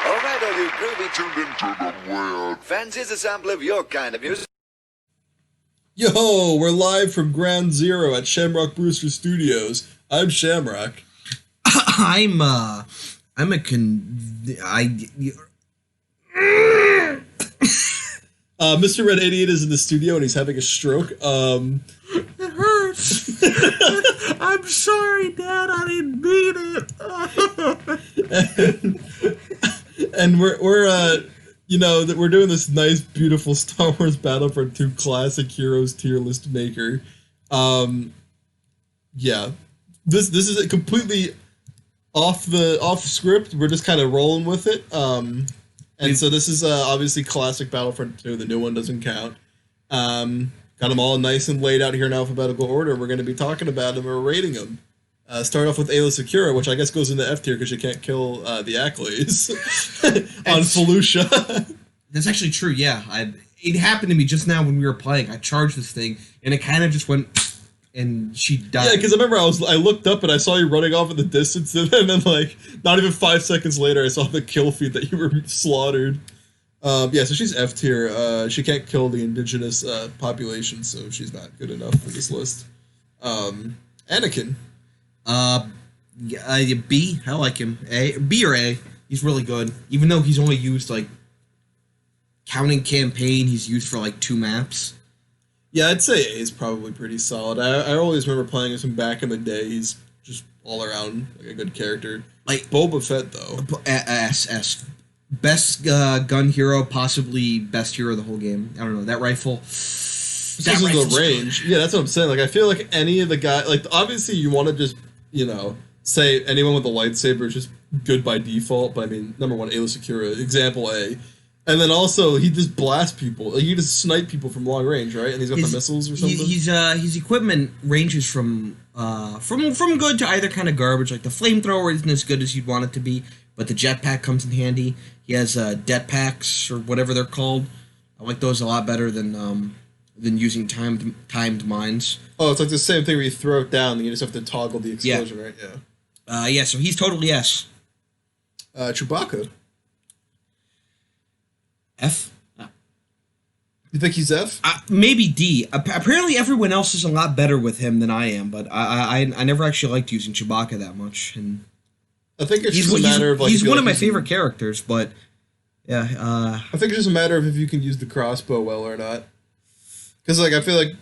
Alright, all you groovy tuned into the world. Fancies a sample of your kind of music? Yo, we're live from Ground Zero at Shamrock Brewster Studios. I'm Shamrock. I'm a Mr. Red 88 is in the studio and he's having a stroke. It hurts. I'm sorry, Dad. I didn't mean it. and we're we're doing this nice, beautiful Star Wars Battlefront 2 Classic Heroes tier list maker. Yeah, this is a completely off script. We're just kind of rolling with it. And so this is obviously classic Battlefront 2. The new one doesn't count. Got them all nice and laid out here in alphabetical order. We're going to be talking about them or rating them. Start off with Ayla Secura, which I guess goes into F tier because you can't kill the Accolades on Felucia. That's actually true, yeah. It happened to me just now when we were playing. I charged this thing, and it kind of just went, and she died. Yeah, because I remember I looked up and I saw you running off in the distance, and then like not even 5 seconds later, I saw the kill feed that you were slaughtered. Yeah, so she's F tier. She can't kill the indigenous population, so she's not good enough for this list. Anakin. B. I like him. B or A. He's really good, even though he's only used like counting campaign. He's used for like 2 maps. Yeah, I'd say A is probably pretty solid. I always remember playing him back in the day. He's just all around like a good character. Like Boba Fett though. S. Best gun hero, possibly best hero of the whole game. I don't know, that rifle. That rifle's the range. Yeah, that's what I'm saying. Like I feel like any of the guys, like obviously you want to just say anyone with a lightsaber is just good by default. But I mean, number one, Ayla Secura, example A. And then also, he just blasts people. Like, he just snipe people from long range, right? And he's got the missiles or something? His equipment ranges from good to either kind of garbage. Like, the flamethrower isn't as good as you'd want it to be, but the jetpack comes in handy. He has det packs, or whatever they're called. I like those a lot better than using timed mines. Oh, it's like the same thing where you throw it down, and you just have to toggle the explosion, right? Yeah. Yeah, so he's totally S. Chewbacca. F? You think he's F? Maybe D. Apparently everyone else is a lot better with him than I am, but I never actually liked using Chewbacca that much. And I think it's just a matter of like... He's one of my favorite characters, but... Yeah, I think it's just a matter of if you can use the crossbow well or not. Because, like, I feel like...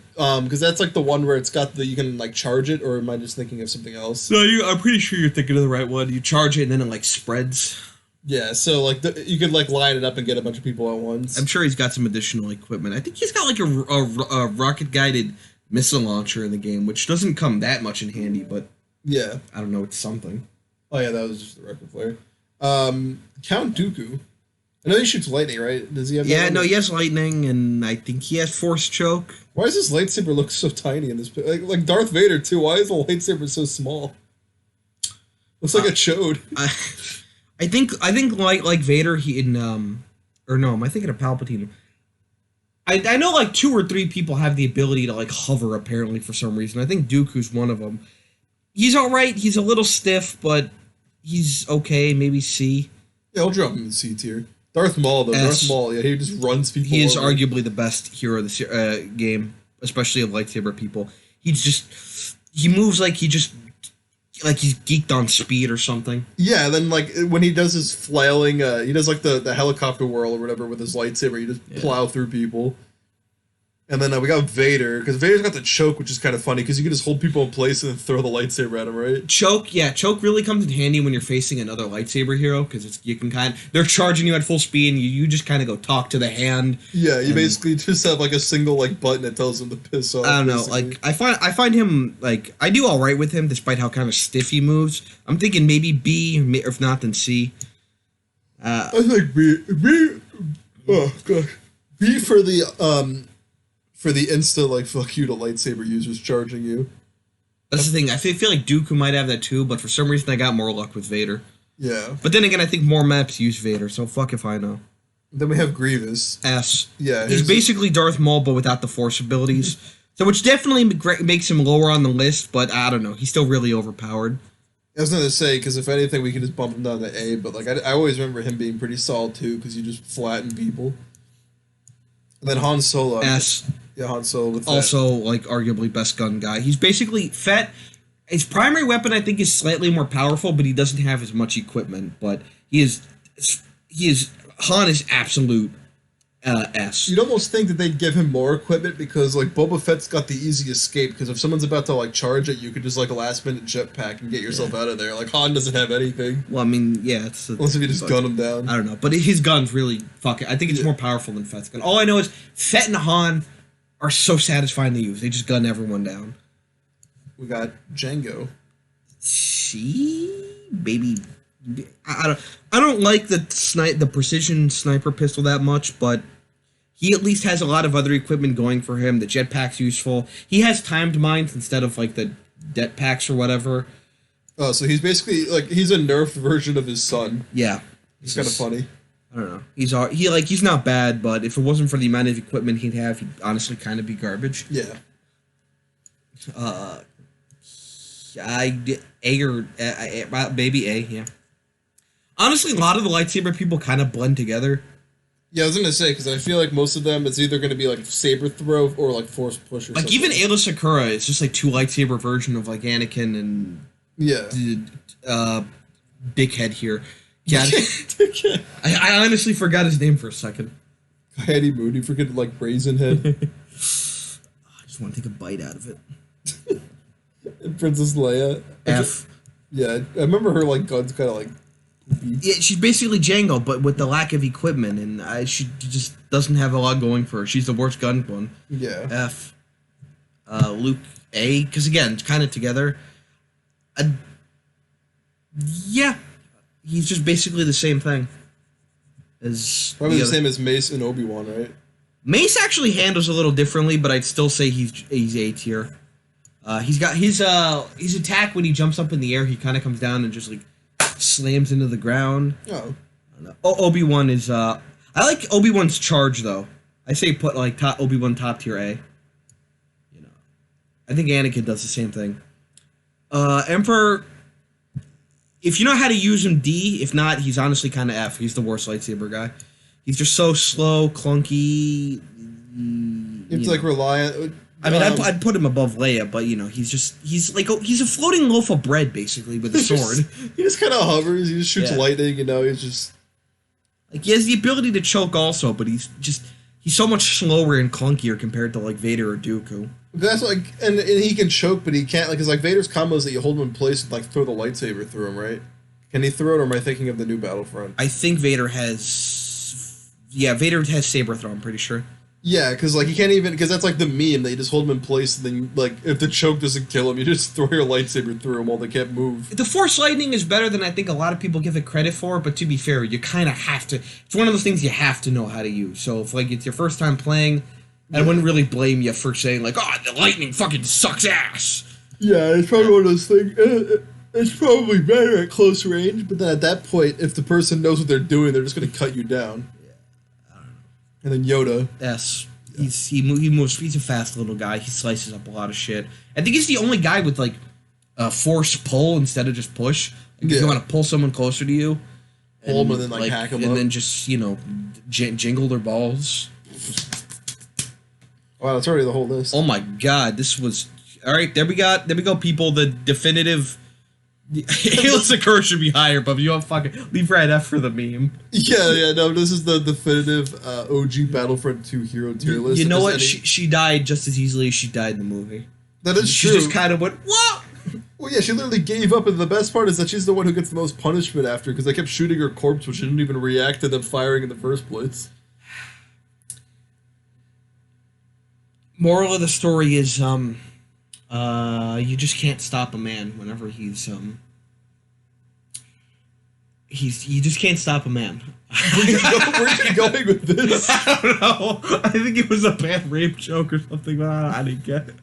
Because that's, like, the one where it's got the... You can, like, charge it, or am I just thinking of something else? No, I'm pretty sure you're thinking of the right one. You charge it, and then it, like, spreads... Yeah, so, like, you could, like, line it up and get a bunch of people at once. I'm sure he's got some additional equipment. I think he's got, like, a rocket-guided missile launcher in the game, which doesn't come that much in handy, but... Yeah. I don't know, it's something. Oh, yeah, that was just the record flare. Count Dooku. I know he shoots lightning, right? Does he have... Yeah, no, he has lightning, and I think he has force choke. Why does his lightsaber look so tiny in this... Like Darth Vader, too. Why is the lightsaber so small? Looks like a chode. I think like Vader, he in or no, am I thinking of Palpatine? I know like 2 or 3 people have the ability to like hover apparently for some reason. I think Dooku's one of them. He's all right. He's a little stiff, but he's okay. Maybe C. Yeah, I'll drop him in C tier. Darth Maul though. S. Darth Maul, yeah, he just runs people. He is over. arguably the best hero of the game, especially of lightsaber people. He moves like he's geeked on speed or something. Yeah, then like when he does his flailing, he does like the helicopter whirl or whatever with his lightsaber. You just plow through people. And then we got Vader, because Vader's got the choke, which is kind of funny, because you can just hold people in place and then throw the lightsaber at them, right? Choke really comes in handy when you're facing another lightsaber hero, because they're charging you at full speed, and you just kind of go talk to the hand. Yeah, you basically just have like a single like button that tells him to piss off. I don't know, basically. like I find him like I do all right with him, despite how kind of stiff he moves. I'm thinking maybe B, or if not, then C. I think B. Oh gosh, B for the insta, like, fuck you to lightsaber users charging you. That's the thing. I feel like Dooku might have that too, but for some reason I got more luck with Vader. Yeah. But then again, I think more maps use Vader, so fuck if I know. Then we have Grievous. S. Yeah. He's basically Darth Maul, but without the Force abilities. So which definitely makes him lower on the list, but I don't know. He's still really overpowered. I was gonna say, because if anything, we could just bump him down to A. But like, I always remember him being pretty solid too, because you just flatten people. And then Han Solo. S. Yeah, Han Solo. With Also, like, arguably best gun guy. He's basically Fett. His primary weapon, I think, is slightly more powerful, but he doesn't have as much equipment. But he is Han is absolute S. You'd almost think that they'd give him more equipment because, like, Boba Fett's got the easy escape. Because if someone's about to like charge it, you could just like a last minute jetpack and get yourself out of there. Like Han doesn't have anything. Well, I mean, yeah, it's unless if you just gun him down. I don't know, but his gun's really fucking. I think it's more powerful than Fett's gun. All I know is Fett and Han are so satisfying to use. They just gun everyone down. We got Django. Baby. I don't like the precision sniper pistol that much, but he at least has a lot of other equipment going for him. The jetpack's useful. He has timed mines instead of like the det packs or whatever. Oh, so he's basically like he's a nerfed version of his son. Yeah, it's kind of funny. I don't know. He's not bad, but if it wasn't for the amount of equipment he'd have, he'd honestly kind of be garbage. Yeah. Maybe A. Yeah. Honestly, a lot of the lightsaber people kind of blend together. Yeah, I was gonna say because I feel like most of them it's either gonna be like saber throw or like force push or like something. even Aayla Secura is just like two lightsaber version of like Anakin and big head here. Yeah, I honestly forgot his name for a second. Hattie Moody, freaking like brazen head. I just want to take a bite out of it. And Princess Leia. F. Yeah, I remember her like guns kind of like. Yeah, she's basically Django, but with the lack of equipment, and she just doesn't have a lot going for her. She's the worst gun one. Yeah. F. Luke A, because again, kind of together. Yeah, he's just basically the same thing. As probably the same as Mace and Obi-Wan, right? Mace actually handles a little differently, but I'd still say he's A tier. He's got his attack when he jumps up in the air. He kind of comes down and just like slams into the ground. Oh. Obi-Wan is I like Obi-Wan's charge though. I say put like Obi-Wan top tier A. You know, I think Anakin does the same thing. Emperor, if you know how to use him, D. If not, he's honestly kind of F. He's the worst lightsaber guy. He's just so slow, clunky. You have to like rely on. I mean, I'd put him above Leia, but you know, he's a floating loaf of bread basically with a sword. He just kind of hovers. He just shoots lightning. You know, he's just like he has the ability to choke also, but he's so much slower and clunkier compared to like Vader or Dooku. That's like, and he can choke, but he can't like. Cause like Vader's combos that you hold him in place and like throw the lightsaber through him, right? Can he throw it, or am I thinking of the new Battlefront? I think Vader has saber throw. I'm pretty sure. Yeah, because like you can't even because that's like the meme that you just hold him in place and then like if the choke doesn't kill him, you just throw your lightsaber through him while they can't move. The Force Lightning is better than I think a lot of people give it credit for, but to be fair, you kind of have to. It's one of those things you have to know how to use. So if like it's your first time playing, I wouldn't really blame you for saying like, "Oh, the lightning fucking sucks ass." Yeah, it's probably one of those things. It's probably better at close range, but then at that point, if the person knows what they're doing, they're just going to cut you down. Yeah, I don't know. And then Yoda. S. He moves. He's a fast little guy. He slices up a lot of shit. I think he's the only guy with like force pull instead of just push. Like, if you want to pull someone closer to you, pull them and then like hack them and up. then just jingle their balls. Wow, that's already the whole list. Oh my god, this was all right. There we go, people. The definitive. Aayla Secura should be higher, but you don't fucking leave her at F for the meme. Yeah, no, this is the definitive OG Battlefront 2 hero tier list. You know what? She died just as easily as she died in the movie. That is true. She just kind of went, what? Well, yeah, she literally gave up, and the best part is that she's the one who gets the most punishment after, because they kept shooting her corpse, which she didn't even react to them firing in the first place. Moral of the story is, you just can't stop a man whenever you just can't stop a man. Where are you going with this? I don't know. I think it was a bad rape joke or something, but I didn't get it.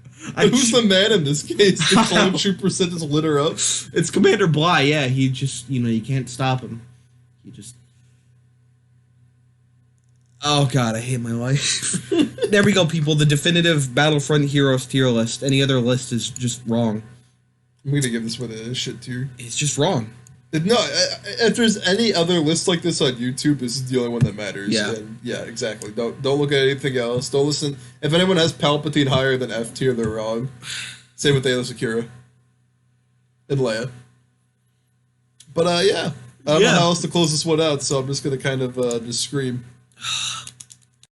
Who's the man in this case? The clone trooper said just lit her up? It's Commander Bly, yeah. He just, you can't stop him. He just... Oh god, I hate my life. There we go, people. The definitive Battlefront Heroes tier list. Any other list is just wrong. I'm gonna give this one a shit tier. It's just wrong. No, if there's any other list like this on YouTube, this is the only one that matters. Yeah. And yeah, exactly. Don't look at anything else. Don't listen. If anyone has Palpatine higher than F tier, they're wrong. Same with Aayla Secura and Leia. But yeah, I don't know how else to close this one out, so I'm just gonna kind of just scream.